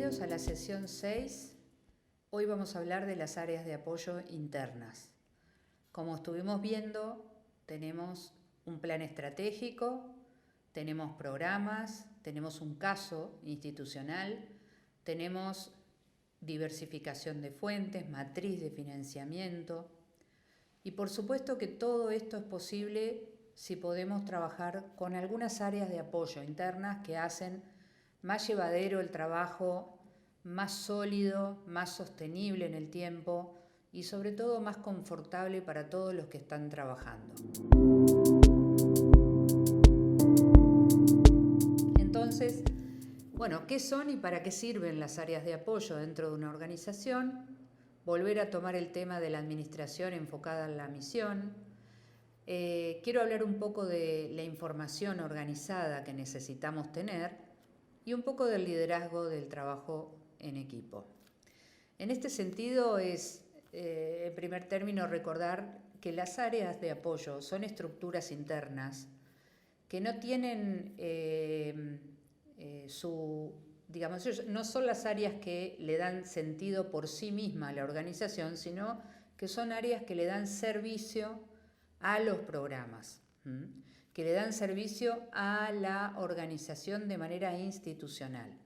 Bienvenidos a la sesión 6. Hoy vamos a hablar de las áreas de apoyo internas. Como estuvimos viendo, tenemos un plan estratégico, tenemos programas, tenemos un caso institucional, tenemos diversificación de fuentes, matriz de financiamiento. Y por supuesto que todo esto es posible si podemos trabajar con algunas áreas de apoyo internas que hacen más llevadero el trabajo, más sólido, más sostenible en el tiempo y sobre todo más confortable para todos los que están trabajando. Entonces, bueno, ¿qué son y para qué sirven las áreas de apoyo dentro de una organización? Volver a tomar el tema de la administración enfocada en la misión. Quiero hablar un poco de la información organizada que necesitamos tener y un poco del liderazgo del trabajo en equipo. En este sentido es, en primer término, recordar que las áreas de apoyo son estructuras internas que no tienen no son las áreas que le dan sentido por sí misma a la organización, sino que son áreas que le dan servicio a los programas, que le dan servicio a la organización de manera institucional.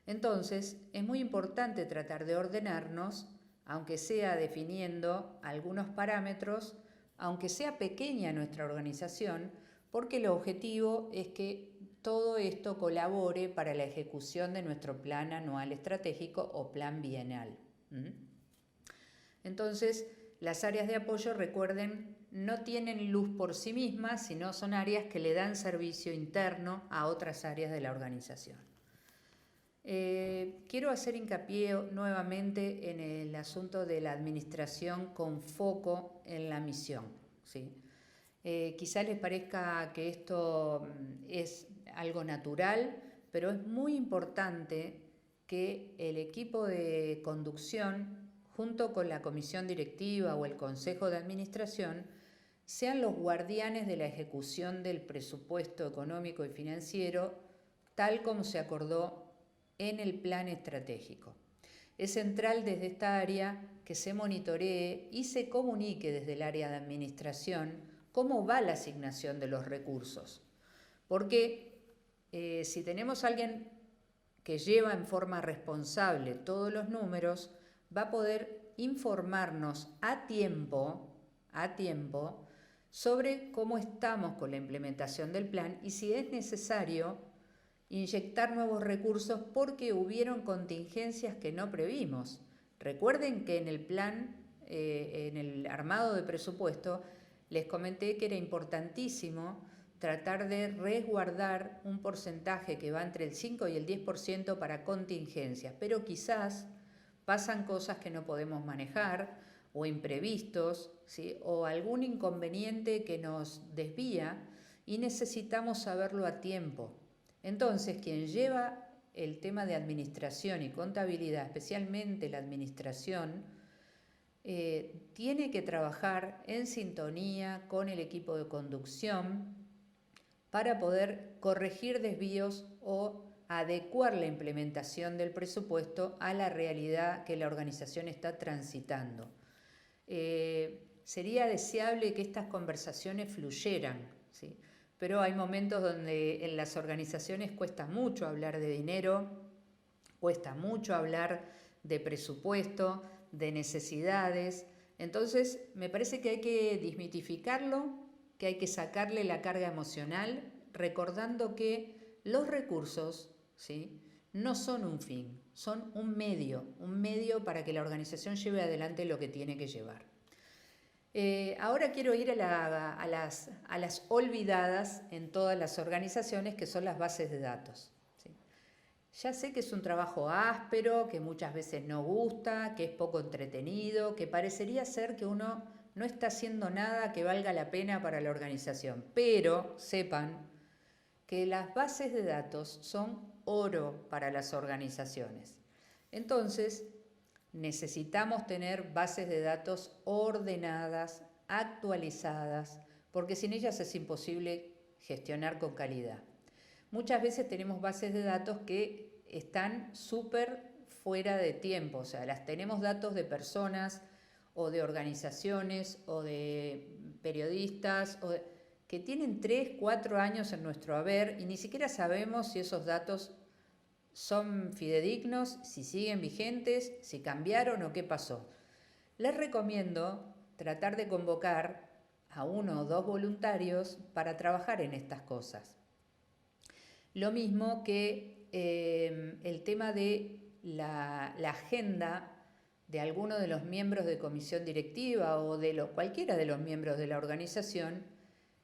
Entonces, es muy importante tratar de ordenarnos, aunque sea definiendo algunos parámetros, aunque sea pequeña nuestra organización, porque el objetivo es que todo esto colabore para la ejecución de nuestro plan anual estratégico o plan bienal. Entonces, las áreas de apoyo, recuerden, no tienen luz por sí mismas, sino son áreas que le dan servicio interno a otras áreas de la organización. Quiero hacer hincapié nuevamente en el asunto de la administración con foco en la misión, ¿sí? Quizá les parezca que esto es algo natural, pero es muy importante que el equipo de conducción, junto con la comisión directiva o el consejo de administración, sean los guardianes de la ejecución del presupuesto económico y financiero, tal como se acordó en el plan estratégico. Es central desde esta área que se monitoree y se comunique desde el área de administración cómo va la asignación de los recursos. Porque si tenemos a alguien que lleva en forma responsable todos los números, va a poder informarnos a tiempo sobre cómo estamos con la implementación del plan y si es necesario inyectar nuevos recursos porque hubieron contingencias que no previmos. Recuerden que en el plan, en el armado de presupuesto, les comenté que era importantísimo tratar de resguardar un porcentaje que va entre el 5 y el 10% para contingencias, pero quizás pasan cosas que no podemos manejar o imprevistos, ¿sí? O algún inconveniente que nos desvía y necesitamos saberlo a tiempo. Entonces, quien lleva el tema de administración y contabilidad, especialmente la administración, tiene que trabajar en sintonía con el equipo de conducción para poder corregir desvíos o adecuar la implementación del presupuesto a la realidad que la organización está transitando. Sería deseable que estas conversaciones fluyeran, ¿sí? Pero hay momentos donde en las organizaciones cuesta mucho hablar de dinero, cuesta mucho hablar de presupuesto, de necesidades. Entonces, me parece que hay que desmitificarlo, que hay que sacarle la carga emocional, recordando que los recursos, ¿sí?, no son un fin, son un medio para que la organización lleve adelante lo que tiene que llevar. Ahora quiero ir a las olvidadas en todas las organizaciones, que son las bases de datos, ¿sí? Ya sé que es un trabajo áspero, que muchas veces no gusta, que es poco entretenido, que parecería ser que uno no está haciendo nada que valga la pena para la organización, pero sepan que las bases de datos son oro para las organizaciones. Entonces, necesitamos tener bases de datos ordenadas, actualizadas, porque sin ellas es imposible gestionar con calidad. Muchas veces tenemos bases de datos que están súper fuera de tiempo, o sea, tenemos datos de personas o de organizaciones o de periodistas que tienen 3, 4 años en nuestro haber y ni siquiera sabemos si esos datos son fidedignos, si siguen vigentes, si cambiaron o qué pasó. Les recomiendo tratar de convocar a 1 o 2 voluntarios para trabajar en estas cosas. Lo mismo que el tema de la agenda de alguno de los miembros de comisión directiva o de cualquiera de los miembros de la organización,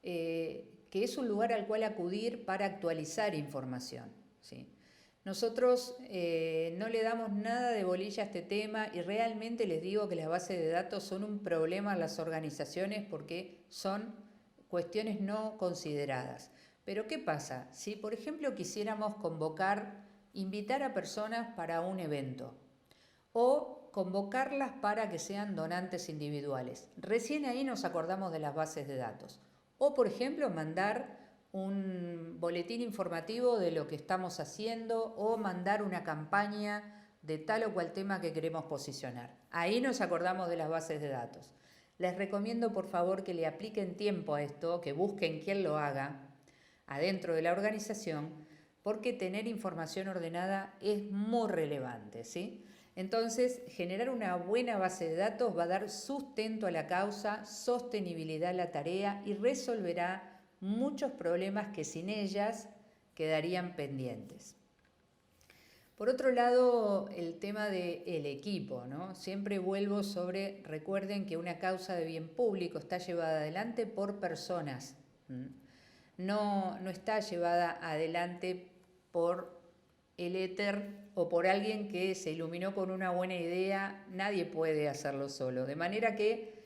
que es un lugar al cual acudir para actualizar información, ¿sí? Nosotros no le damos nada de bolilla a este tema y realmente les digo que las bases de datos son un problema en las organizaciones porque son cuestiones no consideradas. Pero ¿qué pasa? Si por ejemplo quisiéramos invitar a personas para un evento o convocarlas para que sean donantes individuales, recién ahí nos acordamos de las bases de datos. O por ejemplo mandar un boletín informativo de lo que estamos haciendo o mandar una campaña de tal o cual tema que queremos posicionar. Ahí nos acordamos de las bases de datos. Les recomiendo por favor que le apliquen tiempo a esto, que busquen quién lo haga adentro de la organización, porque tener información ordenada es muy relevante, ¿sí? Entonces, generar una buena base de datos va a dar sustento a la causa, sostenibilidad a la tarea y resolverá muchos problemas que sin ellas quedarían pendientes. Por otro lado, el tema del equipo, ¿no? Siempre vuelvo recuerden que una causa de bien público está llevada adelante por personas, no está llevada adelante por el éter o por alguien que se iluminó con una buena idea. Nadie puede hacerlo solo, de manera que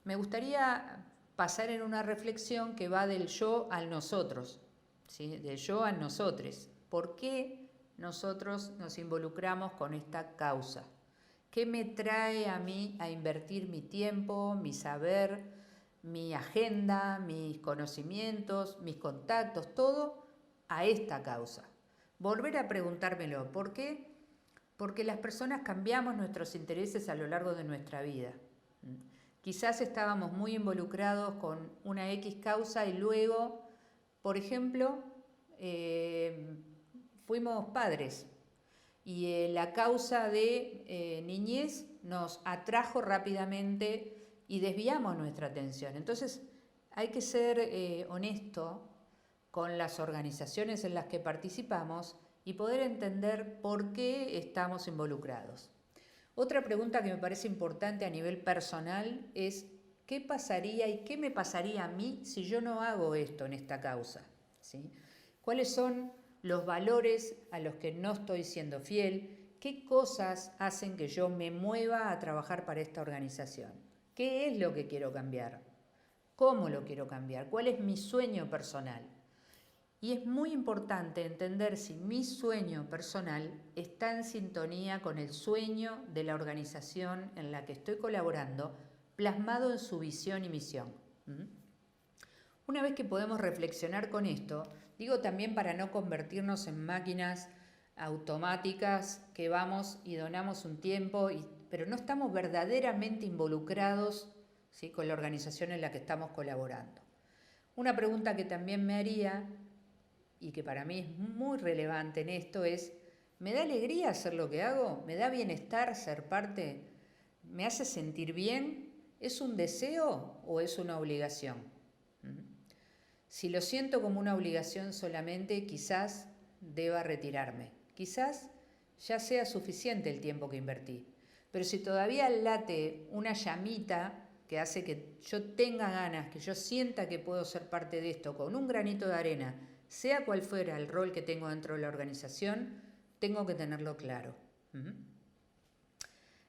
me gustaría pasar en una reflexión que va del yo al nosotros, ¿sí? Del yo al nosotres. ¿Por qué nosotros nos involucramos con esta causa? ¿Qué me trae a mí a invertir mi tiempo, mi saber, mi agenda, mis conocimientos, mis contactos, todo a esta causa? Volver a preguntármelo. ¿Por qué? Porque las personas cambiamos nuestros intereses a lo largo de nuestra vida. Quizás estábamos muy involucrados con una X causa y luego, por ejemplo, fuimos padres y la causa de niñez nos atrajo rápidamente y desviamos nuestra atención. Entonces hay que ser honesto con las organizaciones en las que participamos y poder entender por qué estamos involucrados. Otra pregunta que me parece importante a nivel personal es ¿qué pasaría y qué me pasaría a mí si yo no hago esto en esta causa? ¿Sí? ¿Cuáles son los valores a los que no estoy siendo fiel? ¿Qué cosas hacen que yo me mueva a trabajar para esta organización? ¿Qué es lo que quiero cambiar? ¿Cómo lo quiero cambiar? ¿Cuál es mi sueño personal? Y es muy importante entender si mi sueño personal está en sintonía con el sueño de la organización en la que estoy colaborando, plasmado en su visión y misión. Una vez que podemos reflexionar con esto, digo también para no convertirnos en máquinas automáticas que vamos y donamos un tiempo, pero no estamos verdaderamente involucrados, ¿sí?, con la organización en la que estamos colaborando. Una pregunta que también me haría y que para mí es muy relevante en esto es, ¿me da alegría hacer lo que hago? ¿Me da bienestar ser parte? ¿Me hace sentir bien? ¿Es un deseo o es una obligación? Si lo siento como una obligación solamente, quizás deba retirarme. Quizás ya sea suficiente el tiempo que invertí. Pero si todavía late una llamita que hace que yo tenga ganas, que yo sienta que puedo ser parte de esto con un granito de arena, sea cual fuera el rol que tengo dentro de la organización, tengo que tenerlo claro.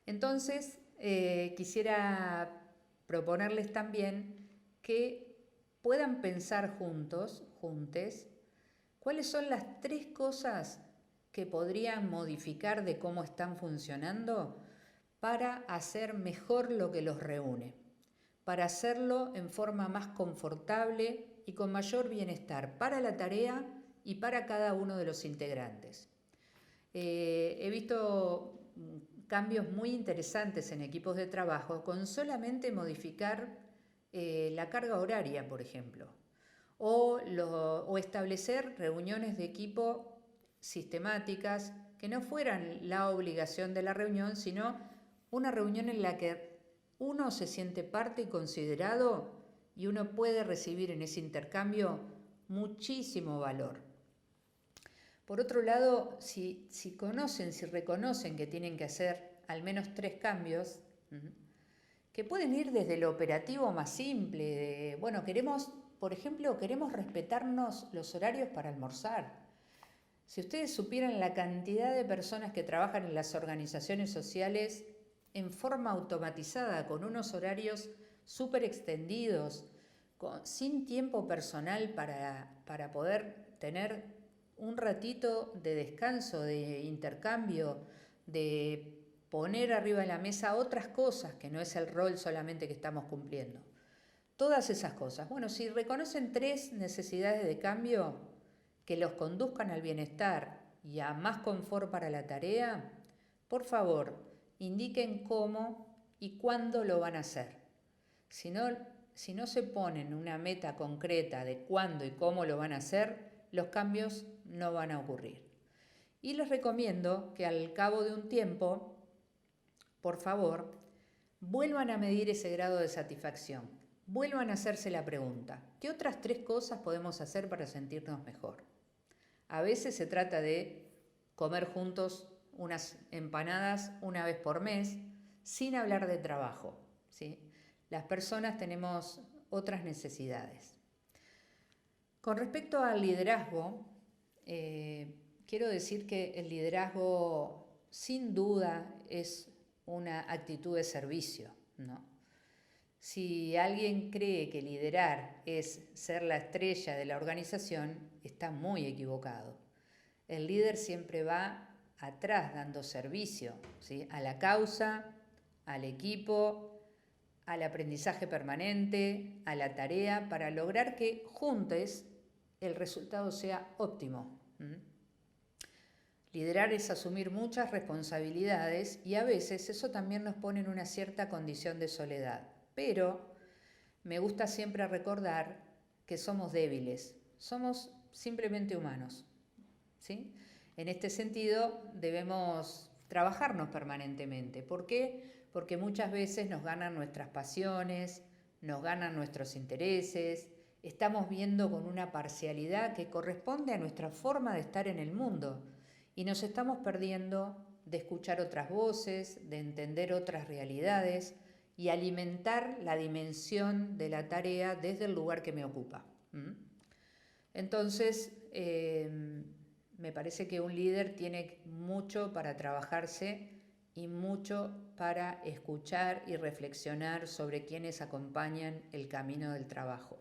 Entonces, quisiera proponerles también que puedan pensar juntes, cuáles son las 3 cosas que podrían modificar de cómo están funcionando para hacer mejor lo que los reúne, para hacerlo en forma más confortable y con mayor bienestar para la tarea y para cada uno de los integrantes. He visto cambios muy interesantes en equipos de trabajo con solamente modificar la carga horaria, por ejemplo, o establecer reuniones de equipo sistemáticas que no fueran la obligación de la reunión, sino una reunión en la que uno se siente parte y considerado y uno puede recibir en ese intercambio muchísimo valor. Por otro lado, si reconocen que tienen que hacer al menos 3 cambios, que pueden ir desde lo operativo más simple, por ejemplo, queremos respetarnos los horarios para almorzar. Si ustedes supieran la cantidad de personas que trabajan en las organizaciones sociales en forma automatizada, con unos horarios súper extendidos, sin tiempo personal para poder tener un ratito de descanso, de intercambio, de poner arriba de la mesa otras cosas que no es el rol solamente que estamos cumpliendo. Todas esas cosas. Bueno, si reconocen 3 necesidades de cambio que los conduzcan al bienestar y a más confort para la tarea, por favor, indiquen cómo y cuándo lo van a hacer. Si no se ponen una meta concreta de cuándo y cómo lo van a hacer, los cambios no van a ocurrir. Y les recomiendo que al cabo de un tiempo, por favor, vuelvan a medir ese grado de satisfacción. Vuelvan a hacerse la pregunta, ¿qué otras 3 cosas podemos hacer para sentirnos mejor? A veces se trata de comer juntos unas empanadas una vez por mes, sin hablar de trabajo, ¿sí? Las personas tenemos otras necesidades. Con respecto al liderazgo, quiero decir que el liderazgo sin duda es una actitud de servicio, ¿no? Si alguien cree que liderar es ser la estrella de la organización, está muy equivocado. El líder siempre va atrás dando servicio, ¿sí? A la causa, al equipo, al aprendizaje permanente, a la tarea, para lograr que juntos el resultado sea óptimo. Liderar es asumir muchas responsabilidades y a veces eso también nos pone en una cierta condición de soledad. Pero me gusta siempre recordar que somos débiles, somos simplemente humanos, ¿sí? En este sentido debemos trabajarnos permanentemente. ¿Por qué? Porque muchas veces nos ganan nuestras pasiones, nos ganan nuestros intereses, estamos viendo con una parcialidad que corresponde a nuestra forma de estar en el mundo y nos estamos perdiendo de escuchar otras voces, de entender otras realidades y alimentar la dimensión de la tarea desde el lugar que me ocupa. Entonces, me parece que un líder tiene mucho para trabajarse y mucho para escuchar y reflexionar sobre quienes acompañan el camino del trabajo.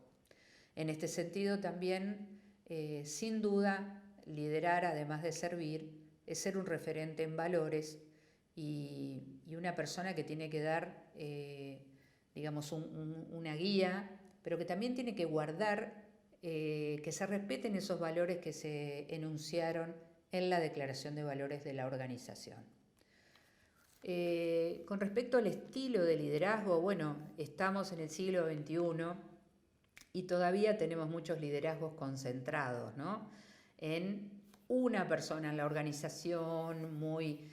En este sentido también, sin duda, liderar, además de servir, es ser un referente en valores y una persona que tiene que dar, una guía, pero que también tiene que guardar, que se respeten esos valores que se enunciaron en la Declaración de Valores de la organización. Con respecto al estilo de liderazgo, bueno, estamos en el siglo XXI y todavía tenemos muchos liderazgos concentrados, ¿no? En una persona en la organización muy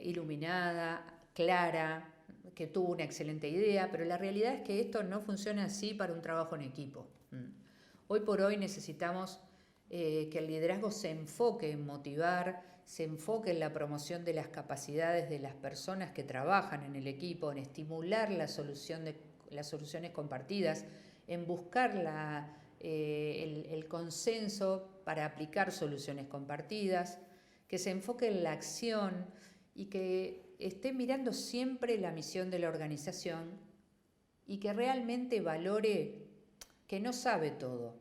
iluminada, clara, que tuvo una excelente idea, pero la realidad es que esto no funciona así para un trabajo en equipo. Hoy por hoy necesitamos que el liderazgo se enfoque en motivar, se enfoque en la promoción de las capacidades de las personas que trabajan en el equipo, en estimular las soluciones compartidas, en buscar el consenso para aplicar soluciones compartidas, que se enfoque en la acción y que esté mirando siempre la misión de la organización y que realmente valore que no sabe todo,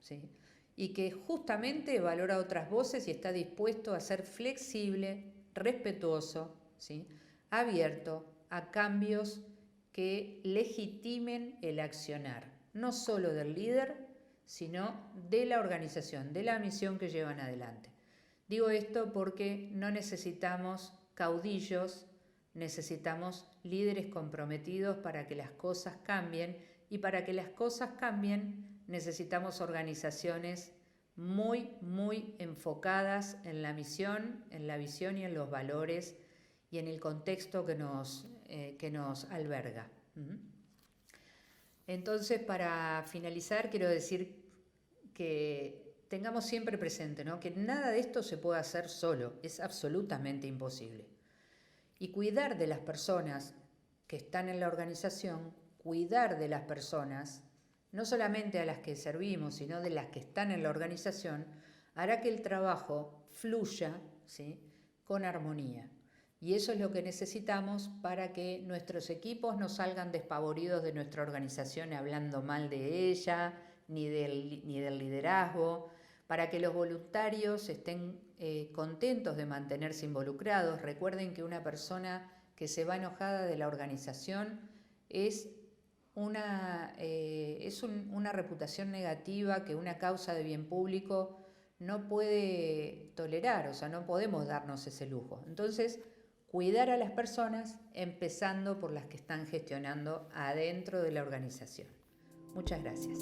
¿sí? Y que justamente valora otras voces y está dispuesto a ser flexible, respetuoso, ¿sí? Abierto a cambios que legitimen el accionar, no solo del líder, sino de la organización, de la misión que llevan adelante. Digo esto porque no necesitamos caudillos, necesitamos líderes comprometidos para que las cosas cambien, y para que las cosas cambien necesitamos organizaciones muy enfocadas en la misión, en la visión y en los valores y en el contexto que nos alberga. Entonces, para finalizar, quiero decir que tengamos siempre presente, ¿no?, que nada de esto se puede hacer solo, es absolutamente imposible. Y cuidar de las personas que están en la organización, cuidar de las personas, no solamente a las que servimos, sino de las que están en la organización, hará que el trabajo fluya, ¿sí?, con armonía. Y eso es lo que necesitamos para que nuestros equipos no salgan despavoridos de nuestra organización hablando mal de ella, ni del liderazgo, para que los voluntarios estén contentos de mantenerse involucrados. Recuerden que una persona que se va enojada de la organización es una reputación negativa que una causa de bien público no puede tolerar, o sea, no podemos darnos ese lujo. Entonces, cuidar a las personas, empezando por las que están gestionando adentro de la organización. Muchas gracias.